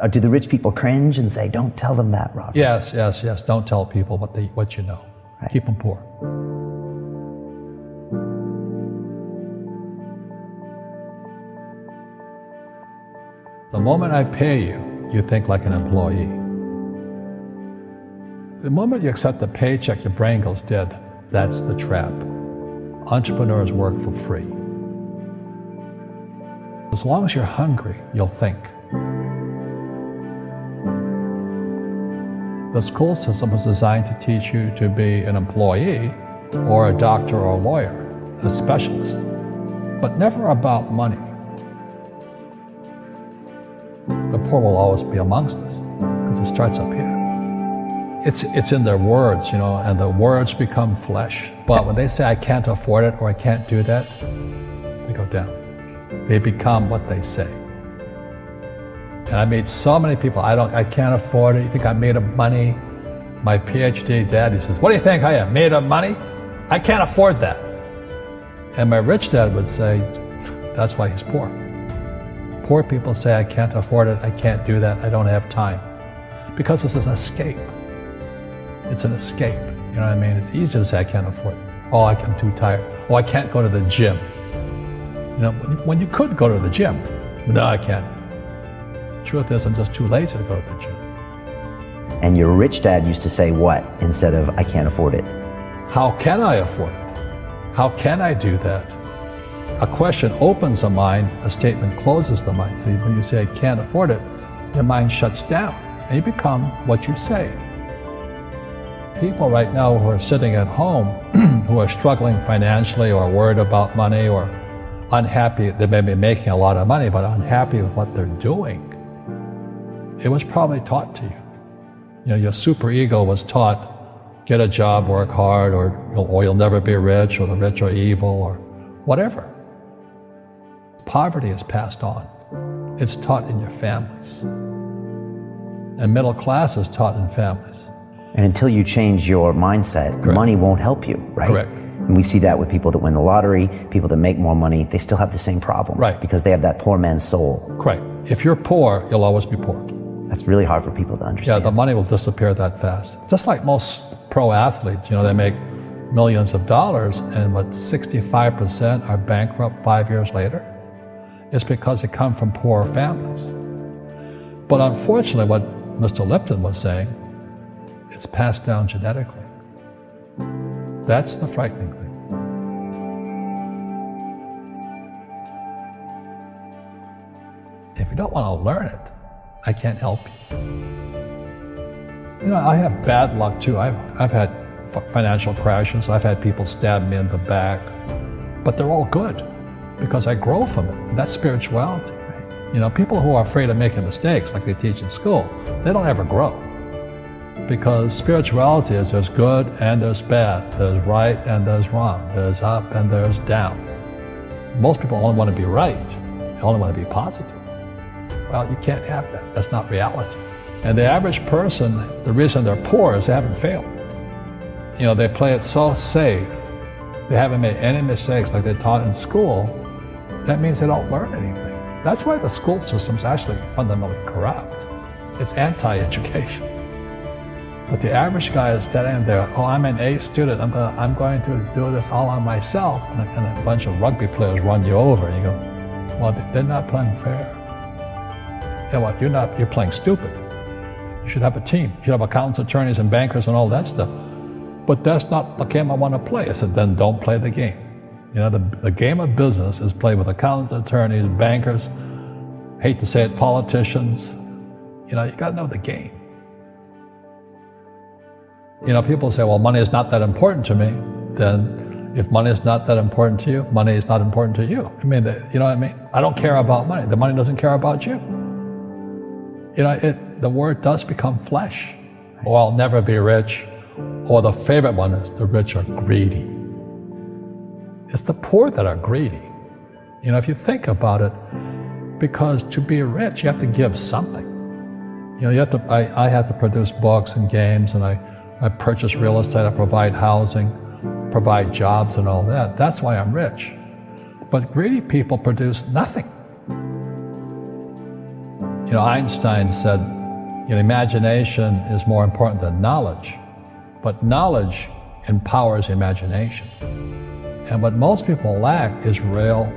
Or do the rich people cringe and say, don't tell them that, Robert? Yes. Don't tell people what you know. Right. Keep them poor. The moment I pay you, you think like an employee. The moment you accept the paycheck, your brain goes dead. That's the trap. Entrepreneurs work for free. As long as you're hungry, you'll think. The school system was designed to teach you to be an employee or a doctor or a lawyer, a specialist, but never about money. The poor will always be amongst us because it starts up here. It's in their words, and the words become flesh. But when they say, I can't afford it or I can't do that, they go down. They become what they say. And I meet so many people, I can't afford it. You think I'm made of money? My PhD dad, he says, what do you think I am, made of money? I can't afford that. And my rich dad would say, that's why he's poor. Poor people say, I can't afford it, I can't do that, I don't have time. Because this is an escape. It's an escape, you know what I mean? It's easy to say, I can't afford it. Oh, I'm too tired. Oh, I can't go to the gym. When you could go to the gym. No, I can't. Truth is, I'm just too lazy to go to the gym. And your rich dad used to say what instead of, I can't afford it? How can I afford it? How can I do that? A question opens the mind, a statement closes the mind. See, when you say, I can't afford it, your mind shuts down and you become what you say. People right now who are sitting at home, who are struggling financially or worried about money or unhappy, they may be making a lot of money, but unhappy with what they're doing. It was probably taught to you. Your superego was taught, get a job, work hard, or you'll never be rich, or the rich are evil, or whatever. Poverty is passed on. It's taught in your families. And middle class is taught in families. And until you change your mindset, Correct. Money won't help you, right? Correct. And we see that with people that win the lottery, people that make more money, they still have the same problems. Right. Because they have that poor man's soul. Correct. If you're poor, you'll always be poor. That's really hard for people to understand. Yeah, the money will disappear that fast. Just like most pro athletes, they make millions of dollars, and 65% are bankrupt 5 years later. It's because they come from poor families. But unfortunately, what Mr. Lipton was saying, it's passed down genetically. That's the frightening thing. If you don't want to learn it, I can't help you. I have bad luck too. I've had financial crashes. I've had people stab me in the back, but they're all good because I grow from it. And that's spirituality. People who are afraid of making mistakes, like they teach in school, they don't ever grow. Because spirituality is there's good and there's bad, there's right and there's wrong, there's up and there's down. Most people only want to be right, they only want to be positive. Well, you can't have that, that's not reality. And the average person, the reason they're poor is they haven't failed. They play it so safe, they haven't made any mistakes like they taught in school. That means they don't learn anything. That's why the school system's actually fundamentally corrupt. It's anti-education. But the average guy is standing there, oh, I'm an A student, I'm going to do this all on myself. And a bunch of rugby players run you over, and you go, well, they're not playing fair. Yeah, well, you're playing stupid. You should have a team. You should have accountants, attorneys, and bankers and all that stuff. But that's not the game I want to play. I said, then don't play the game. The game of business is played with accountants, attorneys, bankers, hate to say it, politicians. You got to know the game. People say, well, money is not that important to me. Then if money is not that important to you, money is not important to you. You know what I mean? I don't care about money. The money doesn't care about you. The word does become flesh. Or I'll never be rich. Or the favorite one is the rich are greedy. It's the poor that are greedy. If you think about it, because to be rich, you have to give something. I have to produce books and games, and I purchase real estate, I provide housing, provide jobs and all that. That's why I'm rich. But greedy people produce nothing. Einstein said, imagination is more important than knowledge, but knowledge empowers imagination. And what most people lack is real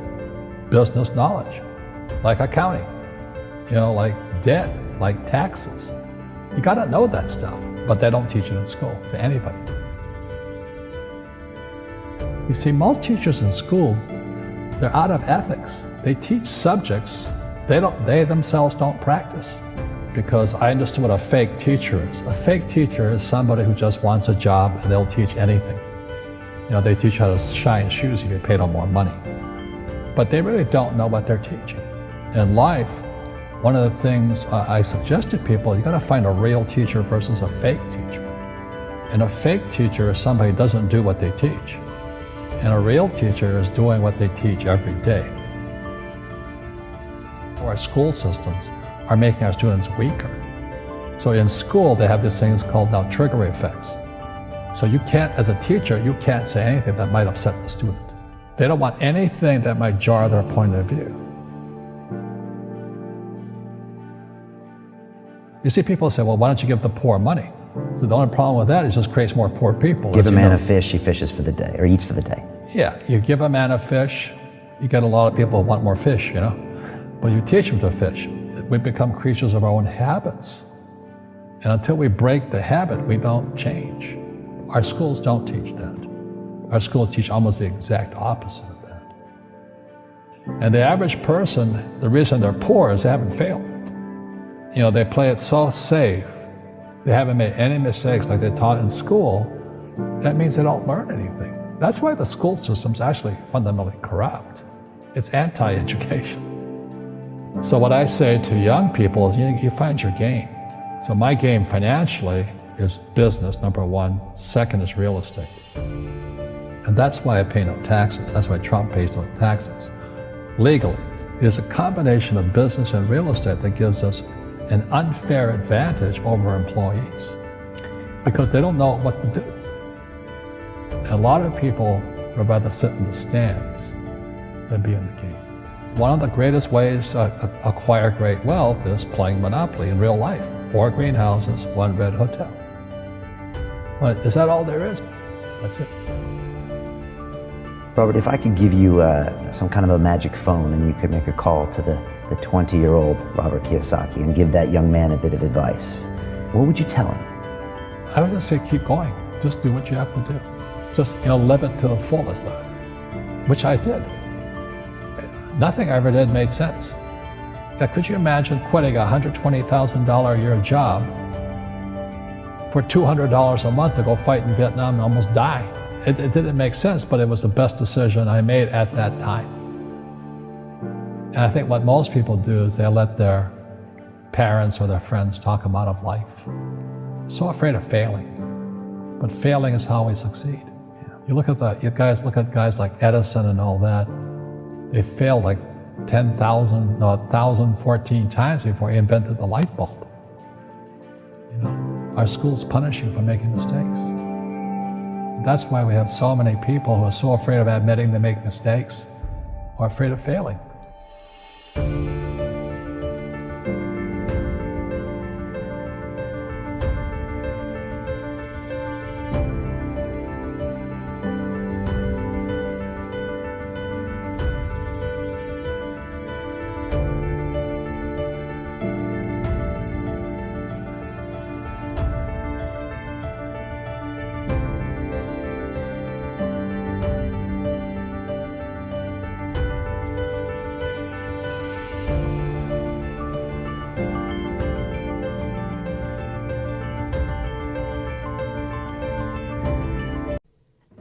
business knowledge, like accounting, like debt, like taxes. You got to know that stuff, but they don't teach it in school to anybody. You see, most teachers in school, they're out of ethics. They teach subjects they themselves don't practice. Because I understood what a fake teacher is. A fake teacher is somebody who just wants a job and they'll teach anything. They teach how to shine shoes if you pay them more money. But they really don't know what they're teaching. In life, one of the things I suggest to people, you gotta find a real teacher versus a fake teacher. And a fake teacher is somebody who doesn't do what they teach. And a real teacher is doing what they teach every day. Our school systems are making our students weaker. So in school, they have these things called now trigger effects. So you can't, as a teacher, you can't say anything that might upset the student. They don't want anything that might jar their point of view. You see people say, well, why don't you give the poor money? So the only problem with that is it just creates more poor people. Give a man a fish, he fishes for the day, or eats for the day. Yeah, you give a man a fish, you get a lot of people who want more fish, But you teach them to fish. We become creatures of our own habits. And until we break the habit, we don't change. Our schools don't teach that. Our schools teach almost the exact opposite of that. And the average person, the reason they're poor is they haven't failed. They play it so safe. They haven't made any mistakes like they taught in school. That means they don't learn anything. That's why the school system's actually fundamentally corrupt. It's anti-education. So what I say to young people is you find your game. So my game financially is business, number one. Second is real estate. And that's why I pay no taxes. That's why Trump pays no taxes. Legally, it is a combination of business and real estate that gives us an unfair advantage over employees because they don't know what to do. And a lot of people would rather sit in the stands than be in the game. One of the greatest ways to acquire great wealth is playing Monopoly in real life. 4 greenhouses, 1 red hotel. But is that all there is? That's it. Robert, if I could give you some kind of a magic phone and you could make a call to the 20-year-old Robert Kiyosaki and give that young man a bit of advice, what would you tell him? I would just say keep going. Just do what you have to do. Just live it to the fullest, which I did. Nothing I ever did made sense. Could you imagine quitting a $120,000 a year job for $200 a month to go fight in Vietnam and almost die? It didn't make sense, but it was the best decision I made at that time. And I think what most people do is they let their parents or their friends talk them out of life. So afraid of failing. But failing is how we succeed. You look at guys like Edison and all that. They failed like 1,014 times before he invented the light bulb. Our schools punish you for making mistakes. That's why we have so many people who are so afraid of admitting they make mistakes or afraid of failing.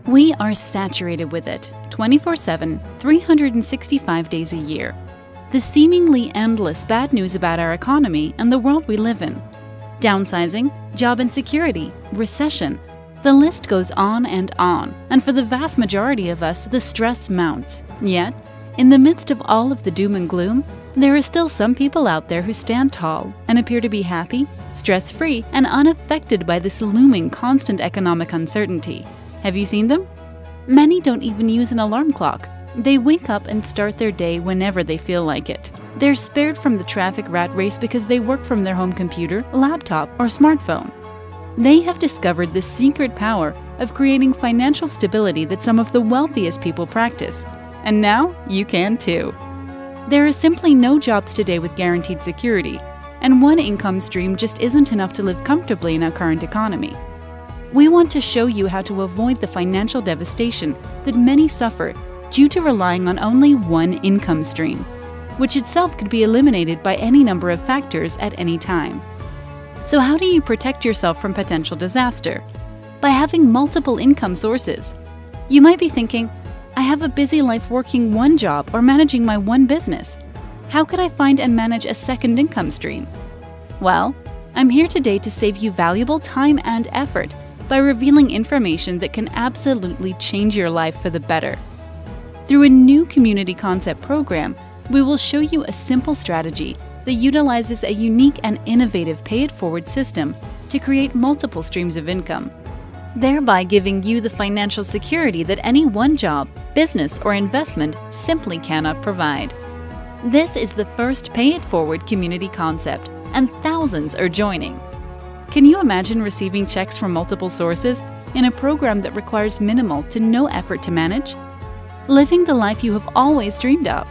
We are saturated with it, 24/7, 365 days a year. The seemingly endless bad news about our economy and the world we live in. Downsizing, job insecurity, recession. The list goes on, and for the vast majority of us, the stress mounts. Yet, in the midst of all of the doom and gloom, there are still some people out there who stand tall and appear to be happy, stress-free, and unaffected by this looming constant economic uncertainty. Have you seen them? Many don't even use an alarm clock. They wake up and start their day whenever they feel like it. They're spared from the traffic rat race because they work from their home computer, laptop, or smartphone. They have discovered the secret power of creating financial stability that some of the wealthiest people practice. And now you can too. There are simply no jobs today with guaranteed security, and one income stream just isn't enough to live comfortably in our current economy. We want to show you how to avoid the financial devastation that many suffer due to relying on only one income stream, which itself could be eliminated by any number of factors at any time. So how do you protect yourself from potential disaster? By having multiple income sources. You might be thinking, I have a busy life working one job or managing my one business. How could I find and manage a second income stream? Well, I'm here today to save you valuable time and effort by revealing information that can absolutely change your life for the better. Through a new community concept program, we will show you a simple strategy that utilizes a unique and innovative pay-it-forward system to create multiple streams of income, thereby giving you the financial security that any one job, business, or investment simply cannot provide. This is the first pay-it-forward community concept, and thousands are joining. Can you imagine receiving checks from multiple sources in a program that requires minimal to no effort to manage? Living the life you have always dreamed of.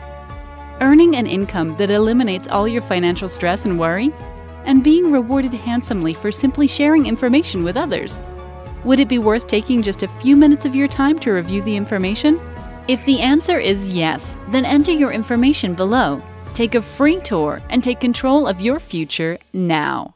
Earning an income that eliminates all your financial stress and worry, and being rewarded handsomely for simply sharing information with others. Would it be worth taking just a few minutes of your time to review the information? If the answer is yes, then enter your information below. Take a free tour and take control of your future now.